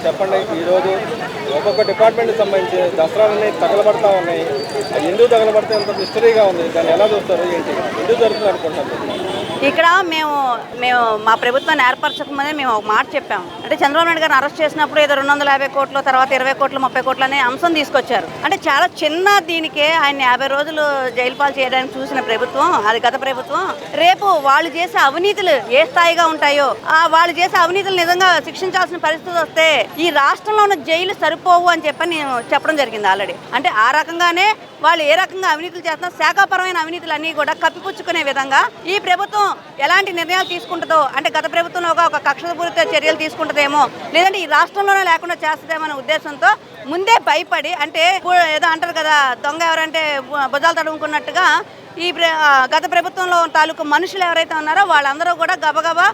చెప్పండి, ఈరోజు ఒక్కొక్క డిపార్ట్మెంట్కి సంబంధించి దసరాలన్నీ తగలబడతా ఉన్నాయి. ఎందుకు తగలబడితే ఎంత మిస్టరీగా ఉంది, దాన్ని ఎలా చూస్తారు, ఏంటి ఎందుకు జరుగుతుంది అనుకుంటారు? ఇక్కడ మేము మా ప్రభుత్వాన్ని ఏర్పరచకముందే మేము ఒక మాట చెప్పాము. అంటే చంద్రబాబు నాయుడు గారిని అరెస్ట్ చేసినప్పుడు ఏదో 250 కోట్లు, తర్వాత 20 కోట్లు 30 కోట్లు అనే అంశం తీసుకొచ్చారు. అంటే చాలా చిన్న దీనికే ఆయన 50 రోజులు జైలు పాలు చేయడానికి చూసిన ప్రభుత్వం అది గత ప్రభుత్వం. రేపు వాళ్ళు చేసే అవినీతులు ఏ స్థాయిగా ఉంటాయో, వాళ్ళు చేసే అవినీతులు నిజంగా శిక్షించాల్సిన పరిస్థితి వస్తే ఈ రాష్ట్రంలో ఉన్న జైలు సరిపోవు అని నేను చెప్పడం జరిగింది ఆల్రెడీ. అంటే ఆ రకంగానే వాళ్ళు ఏ రకంగా అవినీతులు చేస్తున్నా శాఖాపరమైన అవినీతులు అన్నీ కూడా కప్పిపుచ్చుకునే విధంగా ఈ ప్రభుత్వం ఎలాంటి నిర్ణయాలు తీసుకుంటుందో, అంటే గత ప్రభుత్వంలో ఒక కక్షపూరిత చర్యలు తీసుకుంటుందేమో, లేదంటే ఈ రాష్ట్రంలోనే లేకుండా చేస్తుందేమో అనే ఉద్దేశంతో ముందే భయపడి, అంటే ఏదో అంటారు కదా, దొంగ ఎవరంటే భుజాలు తడుముకున్నట్టుగా ఈ గత ప్రభుత్వంలో తాలూకు మనుషులు ఎవరైతే ఉన్నారో వాళ్ళందరూ కూడా గబగబా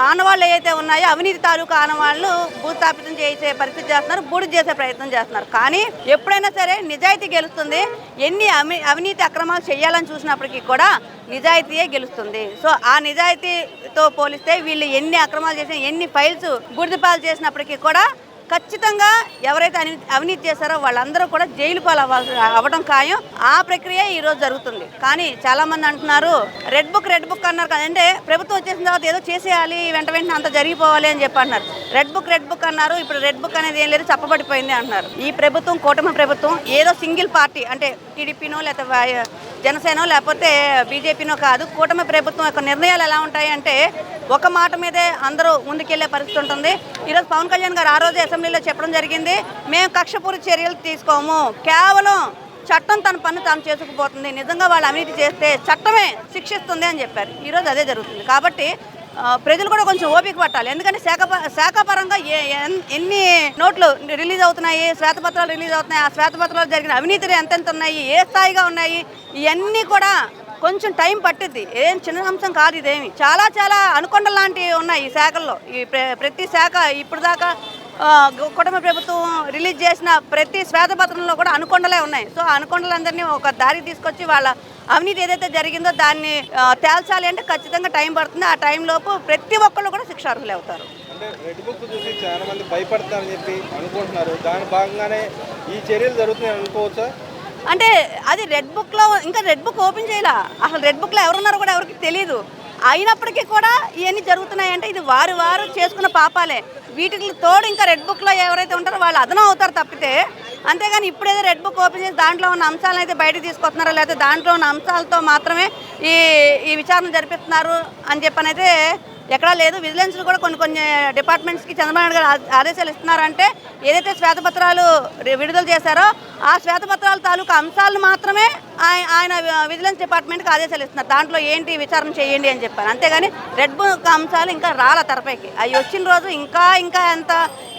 ఆనవాళ్ళు ఏవైతే ఉన్నాయో అవినీతి తాలూకు ఆనవాళ్ళు భూస్థాపితం చేసే పరిస్థితి చేస్తున్నారు, బూడిద చేసే ప్రయత్నం చేస్తున్నారు. కానీ ఎప్పుడైనా సరే నిజాయితీ గెలుస్తుంది. ఎన్ని అవినీతి అక్రమాలు చేయాలని చూసినప్పటికీ కూడా నిజాయితీయే గెలుస్తుంది. సో ఆ నిజాయితీతో పోలిస్తే వీళ్ళు ఎన్ని అక్రమాలు చేసినా, ఎన్ని ఫైల్స్ బూడిదపాలు చేసినప్పటికీ కూడా ఖచ్చితంగా ఎవరైతే అవినీతి చేశారో వాళ్ళందరూ కూడా జైలు పాలు అవ్వడం ఖాయం. ఆ ప్రక్రియ ఈరోజు జరుగుతుంది. కానీ చాలా మంది అంటున్నారు రెడ్ బుక్ అన్నారు కదంటే, ప్రభుత్వం వచ్చేసిన తర్వాత ఏదో చేసేయాలి, వెంటనే అంత జరిగిపోవాలి అని చెప్పి అన్నారు. రెడ్ బుక్ అన్నారు. ఇప్పుడు రెడ్ బుక్ అనేది ఏం లేదు, చప్పబడిపోయింది అంటున్నారు. ఈ ప్రభుత్వం కూటమి ప్రభుత్వం ఏదో సింగిల్ పార్టీ అంటే టీడీపీనో లేకపోతే జనసేనో లేకపోతే బీజేపీనో కాదు. కూటమి ప్రభుత్వం యొక్క నిర్ణయాలు ఎలా ఉంటాయి అంటే ఒక మాట మీదే అందరూ ముందుకెళ్లే పరిస్థితి ఉంటుంది. ఈరోజు పవన్ కళ్యాణ్ గారు ఆ రోజు అసెంబ్లీలో చెప్పడం జరిగింది, మేము కక్షపూరిత చర్యలు తీసుకోము, కేవలం చట్టం తన పన్ను తాను చేసుకుపోతుంది, నిజంగా వాళ్ళు అవినీతి చేస్తే చట్టమే శిక్షిస్తుంది అని చెప్పారు. ఈరోజు అదే జరుగుతుంది. కాబట్టి ప్రజలు కూడా కొంచెం ఓపిక పట్టాలి. ఎందుకంటే శాఖపరంగా ఎన్ని నోట్లు రిలీజ్ అవుతున్నాయి, శ్వేతపత్రాలు రిలీజ్ అవుతున్నాయి, ఆ శ్వేతపత్రాలు జరిగిన అవినీతులు ఎంతెంత ఉన్నాయి, ఏ స్థాయిగా ఉన్నాయి, ఇవన్నీ కూడా కొంచెం టైం పట్టిద్ది. ఏం చిన్న అంశం కాదు ఇదేమి. చాలా చాలా అనుకొండలు లాంటివి ఉన్నాయి ఈ శాఖల్లో. ఈ ప్రతి శాఖ ఇప్పుడు దాకా కుటుంబ ప్రభుత్వం రిలీజ్ చేసిన ప్రతి శ్వేతపత్రంలో కూడా అనుకొండలే ఉన్నాయి. సో ఆ అనుకొండలందరినీ ఒక దారికి తీసుకొచ్చి వాళ్ళ అవినీతి ఏదైతే జరిగిందో దాన్ని తేల్చాలి అంటే ఖచ్చితంగా టైం పడుతుంది. ఆ టైంలోపు ప్రతి ఒక్కళ్ళు కూడా శిక్షార్హులు అవుతారు. అంటే రెడ్ బుక్ చూసి చాలా మంది భయపడతారని చెప్పి అనుకుంటున్నారు. దాని భాగంగానే ఈ చర్యలు జరుగుతున్నాయి అనుకోవచ్చా? అంటే అది రెడ్ బుక్లో ఇంకా రెడ్ బుక్ ఓపెన్ చేయాలా, అసలు రెడ్ బుక్లో ఎవరున్నారో కూడా ఎవరికి తెలియదు. అయినప్పటికీ కూడా ఇవన్నీ జరుగుతున్నాయంటే ఇది వారు చేసుకున్న పాపాలే. వీటికి తోడు ఇంకా రెడ్ బుక్లో ఎవరైతే ఉంటారో వాళ్ళు అదనం అవుతారు తప్పితే, అంతేగాని ఇప్పుడేదో రెడ్ బుక్ ఓపెన్ చేసి దాంట్లో ఉన్న అంశాలను అయితే బయటకు తీసుకొస్తున్నారో లేకపోతే దాంట్లో ఉన్న అంశాలతో మాత్రమే ఈ విచారణ జరిపిస్తున్నారు అని చెప్పనైతే ఎక్కడా లేదు. విజిలెన్స్లు కూడా కొన్ని డిపార్ట్మెంట్స్కి చంద్రబాబు నాయుడు గారు ఆదేశాలు ఇస్తున్నారంటే ఏదైతే శ్వేతపత్రాలు విడుదల చేశారో ఆ శ్వేతపత్రాల తాలూకు అంశాలను మాత్రమే ఆయన విజిలెన్స్ డిపార్ట్మెంట్కి ఆదేశాలు ఇస్తున్నారు. దాంట్లో ఏంటి విచారణ చేయండి అని చెప్పారు. అంతేగాని రెడ్ బుక్ అంశాలు ఇంకా రాల తెరపైకి. అవి వచ్చిన రోజు ఇంకా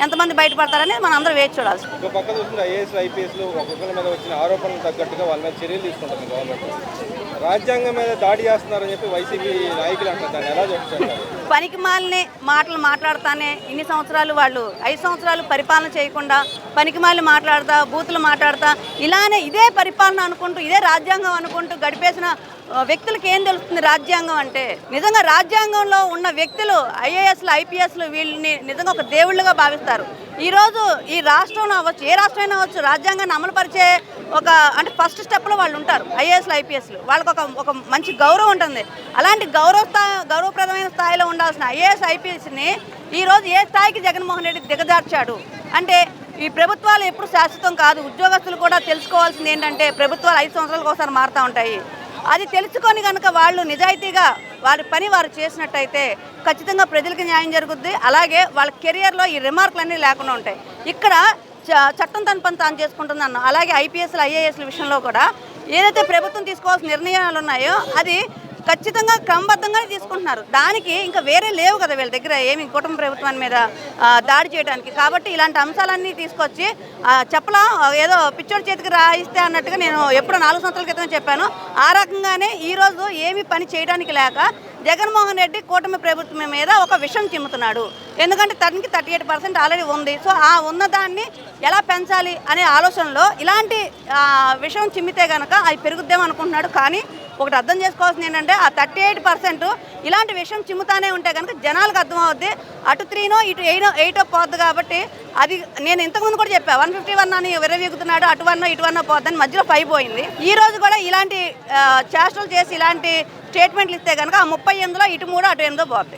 ఎంతమంది బయటపడతారని మనం అందరూ వేచి చూడాల్సి. ఒక పక్క చూస్తుంది ఐఏఎస్ ఐపీఎస్లు ఒక్కొక్కరి మీద వచ్చిన ఆరోపణలు తగ్గట్టుగా వాళ్ళ మీద చర్యలు తీసుకుంటుంది గవర్నమెంట్. రాజ్యాంగం మీద దాడి చేస్తున్నారని చెప్పి వైసీపీ నాయకులు అంటారు. దాన్ని ఎలా చెప్తారు? పనికిమాలిన మాటలు మాట్లాడుతానే ఇన్ని సంవత్సరాలు వాళ్ళు 5 సంవత్సరాలు పరిపాలన చేయకుండా పనికిమాలిన మాట్లాడతా, బూతులు మాట్లాడతా, ఇలానే ఇదే పరిపాలన అనుకుంటూ ఇదే రాజ్యాంగం అనుకుంటూ గడిపేసిన వ్యక్తులకి ఏం తెలుస్తుంది రాజ్యాంగం అంటే? నిజంగా రాజ్యాంగంలో ఉన్న వ్యక్తులు ఐఏఎస్లు ఐపీఎస్లు వీళ్ళని నిజంగా ఒక దేవుళ్ళుగా భావిస్తారు. ఈరోజు ఈ రాష్ట్రంలో అవ్వచ్చు, ఏ రాష్ట్రమైనా అవ్వచ్చు, రాజ్యాంగాన్ని అమలుపరిచే అంటే ఫస్ట్ స్టెప్లో వాళ్ళు ఉంటారు ఐఏఎస్లు ఐపీఎస్లు. వాళ్ళకి ఒక మంచి గౌరవం ఉంటుంది. అలాంటి గౌరవప్రదమైన స్థాయిలో ఉండాల్సిన ఐఏఎస్ ఐపీఎస్ని ఈరోజు ఏ స్థాయికి జగన్మోహన్ రెడ్డి దిగజార్చాడు అంటే, ఈ ప్రభుత్వాలు ఎప్పుడు శాశ్వతం కాదు. ఉద్యోగస్తులు కూడా తెలుసుకోవాల్సింది ఏంటంటే ప్రభుత్వాలు 5 సంవత్సరాలకు ఒకసారి మారుతూ ఉంటాయి. అది తెలుసుకొని కనుక వాళ్ళు నిజాయితీగా వారి పని వారు చేసినట్టయితే ఖచ్చితంగా ప్రజలకు న్యాయం జరుగుద్ది. అలాగే వాళ్ళ కెరియర్లో ఈ రిమార్కులన్నీ లేకుండా ఉంటాయి. ఇక్కడ చట్టం తన పని తాను చేసుకుంటుందన్న అలాగే ఐపీఎస్లు ఐఏఎస్ల విషయంలో కూడా ఏదైతే ప్రభుత్వం తీసుకోవాల్సిన నిర్ణయాలు ఉన్నాయో అది ఖచ్చితంగా క్రమబద్ధంగానే తీసుకుంటున్నారు. దానికి ఇంకా వేరే లేవు కదా వీళ్ళ దగ్గర ఏమి కుటుంబ ప్రభుత్వాన్ని మీద దాడి చేయడానికి. కాబట్టి ఇలాంటి అంశాలన్నీ తీసుకొచ్చి చెప్పలా ఏదో పిచ్చోడి చేతికి రాయిస్తే అన్నట్టుగా నేను ఎప్పుడో 4 సంవత్సరాల క్రితం చెప్పాను. ఆ రకంగానే ఈరోజు ఏమి పని చేయడానికి లేక జగన్మోహన్ రెడ్డి కూటమి ప్రభుత్వం మీద ఒక విషం చిమ్ముతున్నాడు. ఎందుకంటే తనకి 38% ఆల్రెడీ ఉంది. సో ఆ ఉన్నదాన్ని ఎలా పెంచాలి అనే ఆలోచనలో ఇలాంటి విషయం చిమ్మితే కనుక అది పెరుగుద్దేమో అనుకుంటున్నాడు. కానీ ఒకటి అర్థం చేసుకోవాల్సింది ఏంటంటే ఆ 38% ఇలాంటి విషయం చిమ్ముతానే ఉంటే కనుక జనాలకు అర్థమవుద్ది. అటు 3నో ఇటు 8 పోద్ది. కాబట్టి అది నేను ఇంతకుముందు కూడా చెప్పా, 151 అని విరవీగుతున్నాడు, అటు 1 ఇటు 1 పోద్దని, మధ్యలో 5 పోయింది. ఈ రోజు కూడా ఇలాంటి చేష్టలు చేసి ఇలాంటి స్టేట్మెంట్లు ఇస్తే కనుక ఆ 38లో ఇటు 3 అటు 8 పోద్ది.